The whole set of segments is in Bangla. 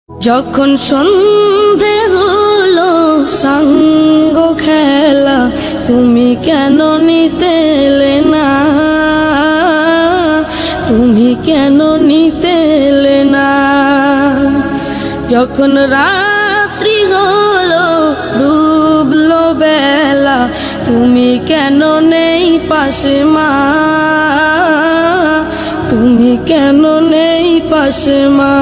যখন সন্ধে হলো সাঙ্গ খেলা, তুমি কেন নিতে এলে না? তুমি কেন নিতে এলে না? যখন রাত্রি হলো ডুবলো বেলা, তুমি কেন নেই পাশে মা? তুমি কেন নেই পাশে মা?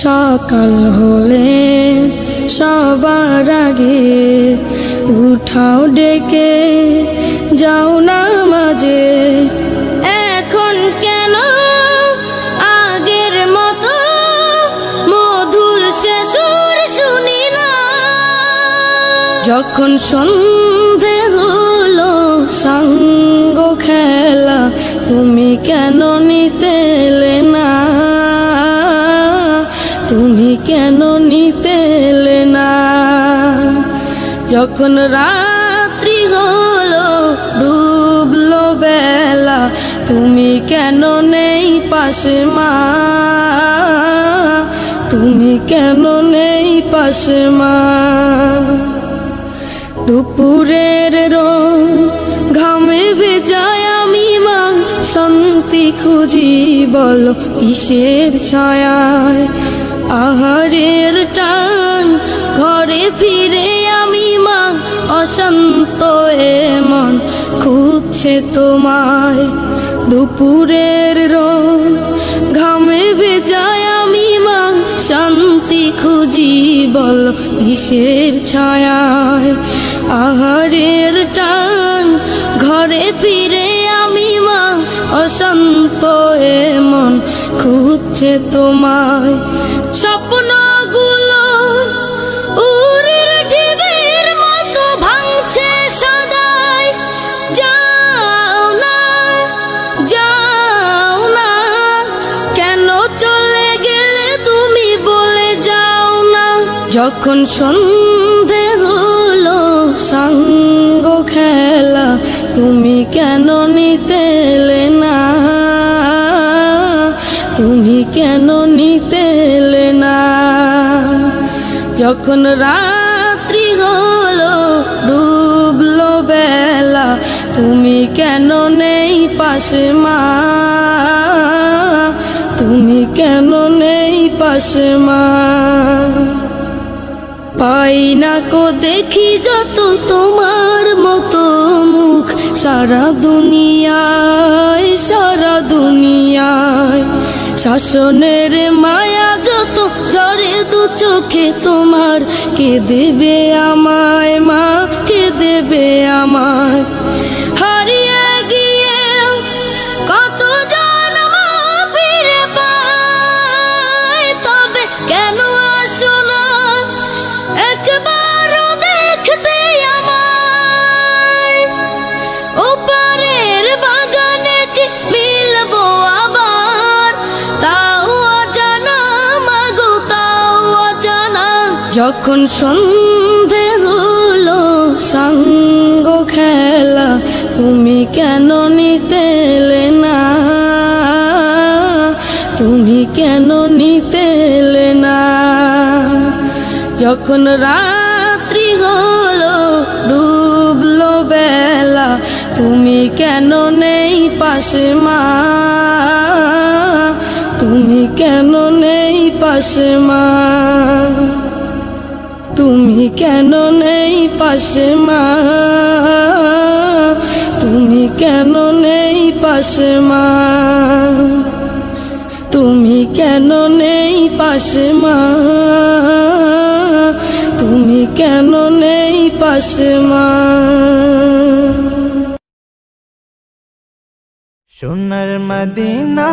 সকাল হলে সবার আগে উঠাও ডেকে যাও নামাজে। এখন কেন আগের মতো মধুর সে সুর শুনি না? যখন সন্ধে হলো সাঙ্গ খেলা, তুমি কেন নিতে এলে না? তুমি কেন নিতে এলে না? যখন রাত্রি হলো ডুবলো বেলা, তুমি কেন নেই পাশে মা? তুমি কেন নেই পাশে মা? দুপুরের রোদ ঘামে ভেজায় আমি মা, শান্তি খুঁজি বলো কিসের ছায়ায়? আহারের টান ঘরে ফিরে আমি মা, অশান্ত এ মন খুঁজছে তোমায়। দুপুরের রোদ ঘামে ভেজায় আমি মা, শান্তি খুঁজি বলো কিসের ছায়ায়? আহারের টান ঘরে ফিরে আমি মা, অশান্ত এ মন খুঁজছে তোমায়। স্বপ্নগুলো উড়ের ঢেউয়ের মতো ভাঙছে সদাই, যাও না যাও না, কেন চলে গেলে তুমি বলে যাও না? যখন সন্ধে হলো সাঙ্গ খেলা, তুমি কেন নিতে এলে না? তুমি কেন নিতে এলে না? যখন রাত্রি হলো ডুবলো বেলা, তুমি কেন নেই পাশে মা? তুমি কেন নেই পাশে মা? পাই না কো দেখি যত তোমার মতো মুখ, সারা দুনিয়ায় সারা দুনিয়ায়। শাসনের মায়া যত ঝরে দু চোখে তোমার, কে দেবে আমায় মা? কে দেবে আমায়? হারিয়ে গিয়ে কত জন্ম ফিরে পাই, তবে কেন আসো না একবারও দেখতে আমায়? ওপারের বাগানে কি মিলবো আবার? তাও অজানা মাগো, তাও অজানা। যখন সন্ধে হলো সাঙ্গ খেলা, তুমি কেন নিতে এলে না? তুমি কেন নিতে এলে না? যখন রাত্রি হলো ডুবলো বেলা, তুমি কেন নেই পাশে মা? তুমি কেন নেই পাশে মা? তুমি কেন নেই পাশে মা? তুমি কেন নেই পাশে মা? তুমি কেন নেই পাশে মা? তুমি কেন নেই পাশে মা? সোনার মদিনা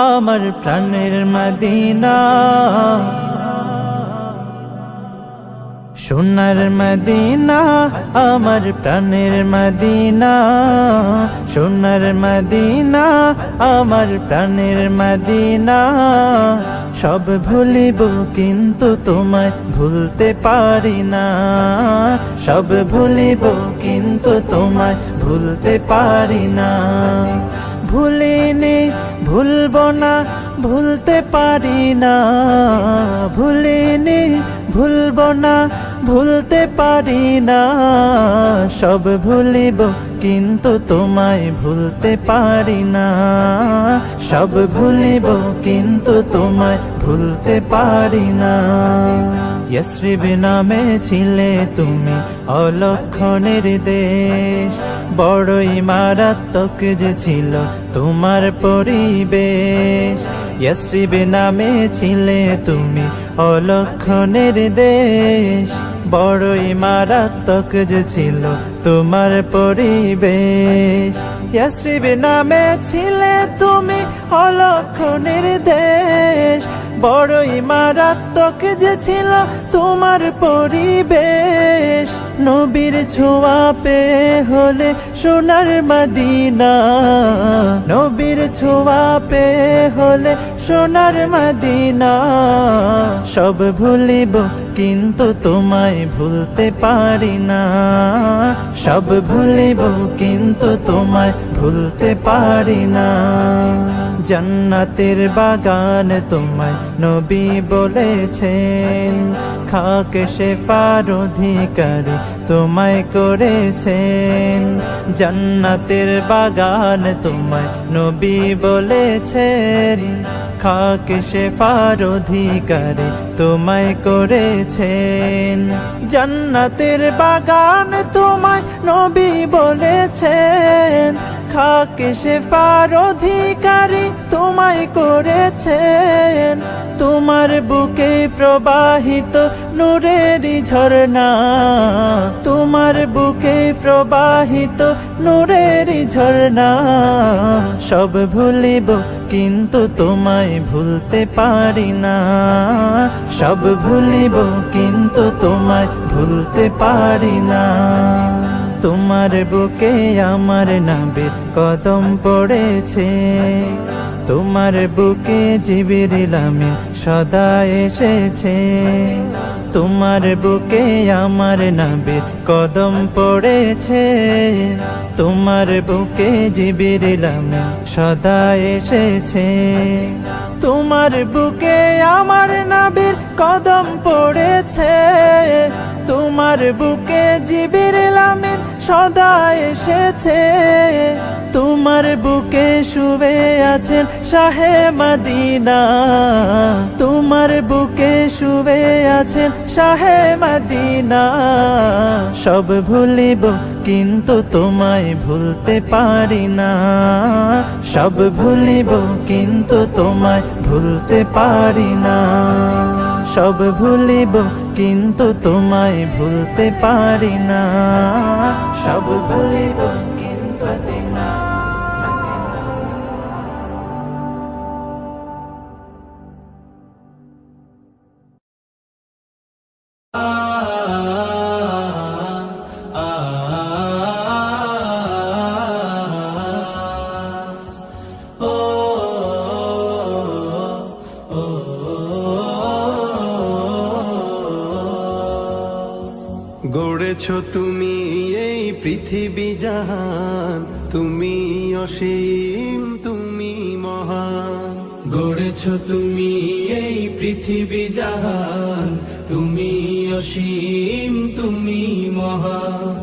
আমার প্রাণের মদিনা, সোনার মদিনা আমার প্রাণের মদিনা, সোনার মদিনা আমার প্রাণের মদিনা। সব ভুলিব কিন্তু তোমায় ভুলতে পারি না, সব ভুলিব কিন্তু তোমায় ভুলতে পারি না। ভুলিনি, ভুলবো না, ভুলতে পারি না। ভুলিনি, ভুলবো না, ভুলতে পারি না। সব ভুলিব কিন্তু তোমায় ভুলতে পারি না। সব ভুলিব কিন্তু তোমায় ভুলতে পারি না। ইয়াসরিব নামে ছিলে তুমি অলক্ষণের দেশ, বড়ই মারাত্মক যে ছিল তোমার পরিবেশ। ইয়াসরিব নামে ছিলে তুমি অলক্ষণের দেশ, বড়ই মারাত্মক যে ছিল তোমার পরিবেশ। ইয়াসরিব নামে ছিলে তুমি অলক্ষণের দেশ, বড়ই মারাত্মক যে ছিল তোমার পরিবেশ। নবীর ছোঁয়া পেয়ে হলে সোনার মদিনা, নবীর ছোঁয়া পেয়ে হলে সোনার মদিনা। সব ভুলিব কিন্তু তোমায় ভুলতে পারি না। সব ভুলিব কিন্তু তোমায় ভুলতে পারি না। জান্নাতের বাগান তোমায় নবী বলেছেন, খাক শেফার অধিকারী তোমায় করেছেন। জান্নাতের বাগান তোমায় নবী বলেছেন, খাক শেফার অধিকারী তোমায় করেছেন। জান্নাতের বাগান তোমায় নবী বলেছেন, খাক শেফার অধিকারী তোমায় করেছেন। তোমার বুকে প্রবাহিত নূরের ঝরনা, তোমার বুকে প্রবাহিত নূরের ঝরনা। সব ভুলিব কিন্তু তোমায় ভুলতে পারি না। সব ভুলিব কিন্তু তোমায় ভুলতে পারি না। তোমার বুকে আমার নবীর কদম পড়েছে, তোমার বুকে জিবরিল আমিন সদা এসেছে। তোমার বুকে আমার নবীর কদম পড়েছে, তোমার বুকে জিবরিল আমিন সদা এসেছে। তোমার বুকে আমার নবীর কদম পড়েছে, তোমার বুকে জিবরিল আমিন সদা এসেছে। তোমার বুকে শুয়ে আছেন শাহে মদিনা, তোমার বুকে শুয়ে আছেন শাহে মদিনা। সব ভুলিব কিন্তু তোমায় ভুলতে পারি না। সব ভুলিব কিন্তু তোমায় ভুলতে পারি না। সব ভুলিব কিন্তু তোমায় ভুলতে পারি না। সব ভুলিব কিন্তু মদিনা। গড়েছো তুমি এই পৃথিবী জাহান, তুমি অসীম তুমি মহান। গড়েছো তুমি এই পৃথিবী জাহান, তুমি অসীম তুমি মহান।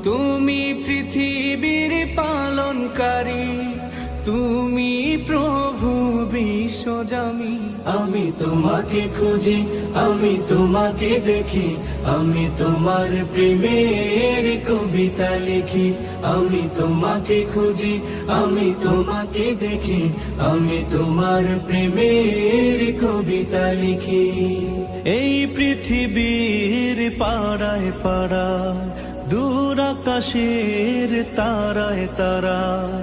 তুমি পৃথিবীর পালনকারী, তুমি প্রভু বিশ্বজামি। আমি তোমাকে খুঁজি, আমি তোমাকে দেখি, আমি তোমার প্রেমের কবিতা লিখি। আমি তোমাকে খুঁজি, আমি তোমাকে দেখি, আমি তোমার প্রেমের কবিতা লিখি। এই পৃথিবীর পাড়ায় পাড়ায়, দূর আকাশের তারায় তারায়।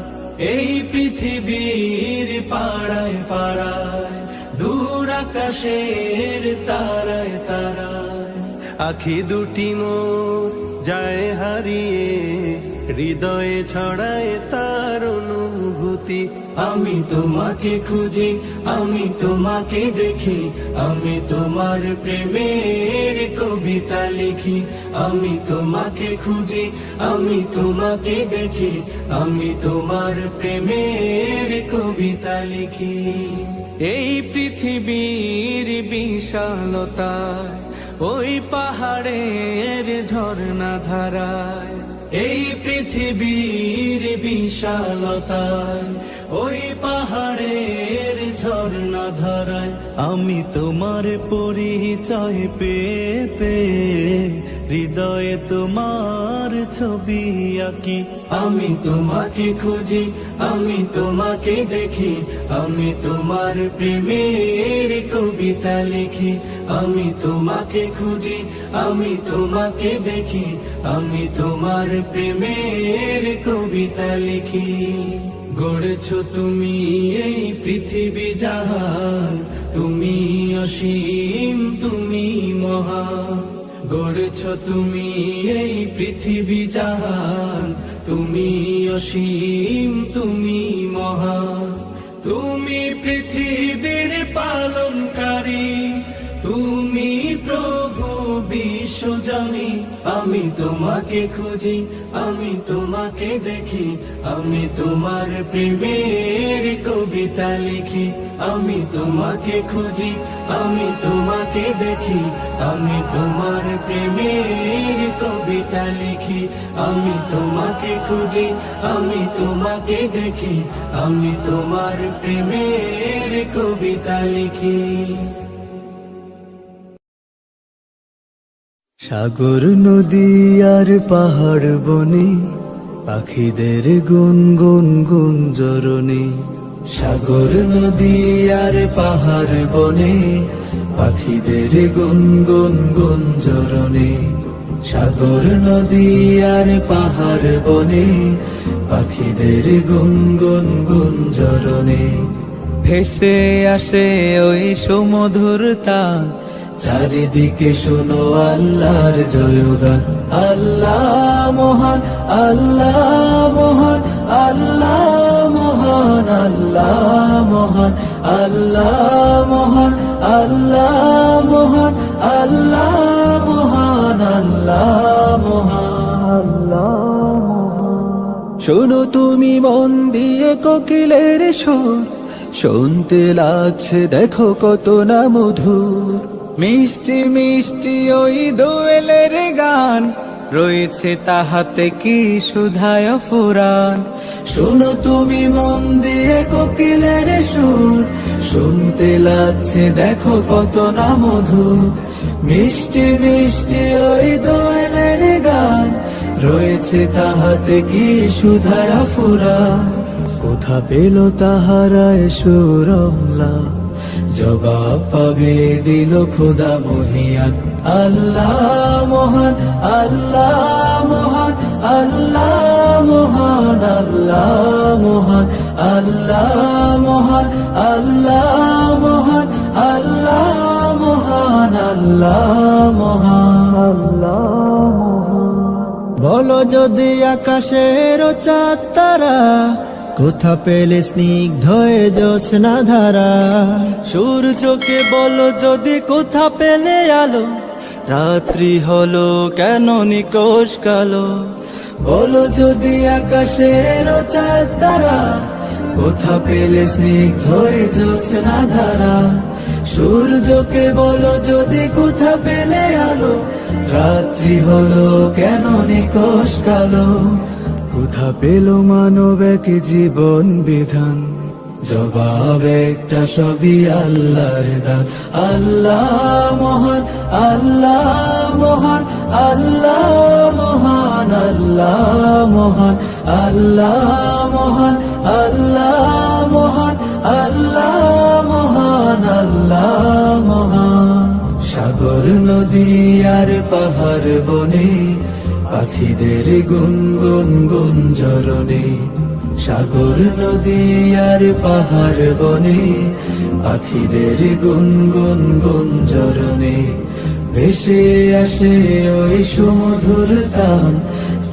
এই পৃথিবীর পাড়ায় পাড়ায়, দূর আকাশের তারায় তারায়। আখি দুটি মোর যায় হারিয়ে, হৃদয়ে ছড়ায় তার অনুভূতি। আমি তোমাকে খুঁজি, আমি তোমাকে দেখি, আমি তোমার প্রেমের কবিতা লিখি। আমি তোমাকে খুঁজি, আমি তোমাকে দেখি, আমি তোমার প্রেমের কবিতা লিখি। এই পৃথিবীর বিশালতায় ওই পাহাড়ের ঝর্ণা ধারায়, এই পৃথিবীর বিশালতায় ওই পাহাড়ের ঝর্ণা ধারায়, আমি তোমার পরিচয় পেয়ে পেয়ে হৃদয়ে তোমার ছবি আঁকি। আমি তোমাকে খুঁজি, আমি তোমাকে দেখি, আমি তোমার প্রেমের কবিতা লিখি। আমি তোমাকে খুঁজি, আমি তোমাকে দেখি, আমি তোমার প্রেমের কবিতা লিখি। গড়েছো তুমি এই পৃথিবী জাহান, তুমি অসীম, তুমি মহান। গড়েছো তুমি এই পৃথিবী জাহান, তুমি অসীম, তুমি মহান। তুমি পৃথিবীর পালনকারী, তুমি প্রভু বিশ্বজনী। আমি তোমাকে খুঁজি, আমি তোমাকে দেখি, আমি তোমার প্রেমের কবিতা লিখি। আমি তোমাকে খুঁজি, আমি তোমাকে দেখি, আমি তোমার প্রেমের কবিতা লিখি। আমি তোমাকে খুঁজি, আমি তোমাকে দেখি, আমি তোমার প্রেমের কবিতা লিখি। সাগর নদী আর পাহাড় বনে পাখিদের গুন গুন গুঞ্জরণে। সাগর নদী আর পাহাড় বনে পাখিদের গুন গুন গুঞ্জরণে। সাগর নদী আর পাহাড় বনে পাখিদের গুন গুন গুঞ্জরণে। ভেসে আসে ওই সুমধুর তান, চারিদিকে শোনো আল্লাহর জয়গান। আল্লাহ মহান, আল্লাহ মহান, আল্লাহ মহান, আল্লাহ মহান, আল্লাহ মহান, আল্লাহ মহান, আল্লাহ মহান, আল্লাহ মহান, আল্লাহ মহান। শোনো তুমি মন দিয়ে কোকিলের সুর, শুনতে লাগছে দেখো কত না মধুর। মিষ্টি মিষ্টি ওই দোয়েলের গান, রয়েছে তাহাতে কি সুধায় ফুরান। শোনো তুমি মন দিয়ে কোকিলের সুর, শুনতে লাগছে দেখো কত না মধুর। মিষ্টি মিষ্টি ওই দোয়েলের গান, রয়েছে তাহাতে কি সুধায় ফুরান। কোথা পেল তাহারা সুরমলা, জবাব পাবে দিল খোদা মহিয়ান। আল্লাহ মহান, আল্লাহ মহান, আল্লাহ মহান, আল্লাহ মহান, আল্লাহ মহান, আল্লাহ মহান, আল্লাহ মহান, আল্লাহ মহান, আল্লাহ মহান। বলো যদি আকাশের চাঁদ তারা, কোথা পেলে স্নিগ্ধ জোছনা ধারা। সূর্যকে বলো যদি কোথা পেলে আলো, রাত্রি হলো কেন নিকোষ কালো। বলো যদি আকাশের চাঁদ তারা, কোথা পেলে স্নিগ্ধ জোছনা ধারা। সূর্যকে বলো যদি কোথা পেলে আলো, রাত্রি হলো কেন নিকোষ কালো। কোথা পেল মানব এক জীবন বিধান, জবাব একটা সবই আল্লাহর দান। আল্লাহ মহান, আল্লাহ মহান, আল্লাহ মহান, আল্লাহ মহান, আল্লাহ মহান, আল্লাহ মহান, আল্লাহ মহান, আল্লাহ মহান। সাগর নদী আর পাহাড় বনে পাখিদের গুন গুন গুঞ্জরণে। সাগর নদী আর পাহাড় বনে পাখিদের গুন গুন গুঞ্জরণে। ভেসে আসে ওই সুমধুর তান,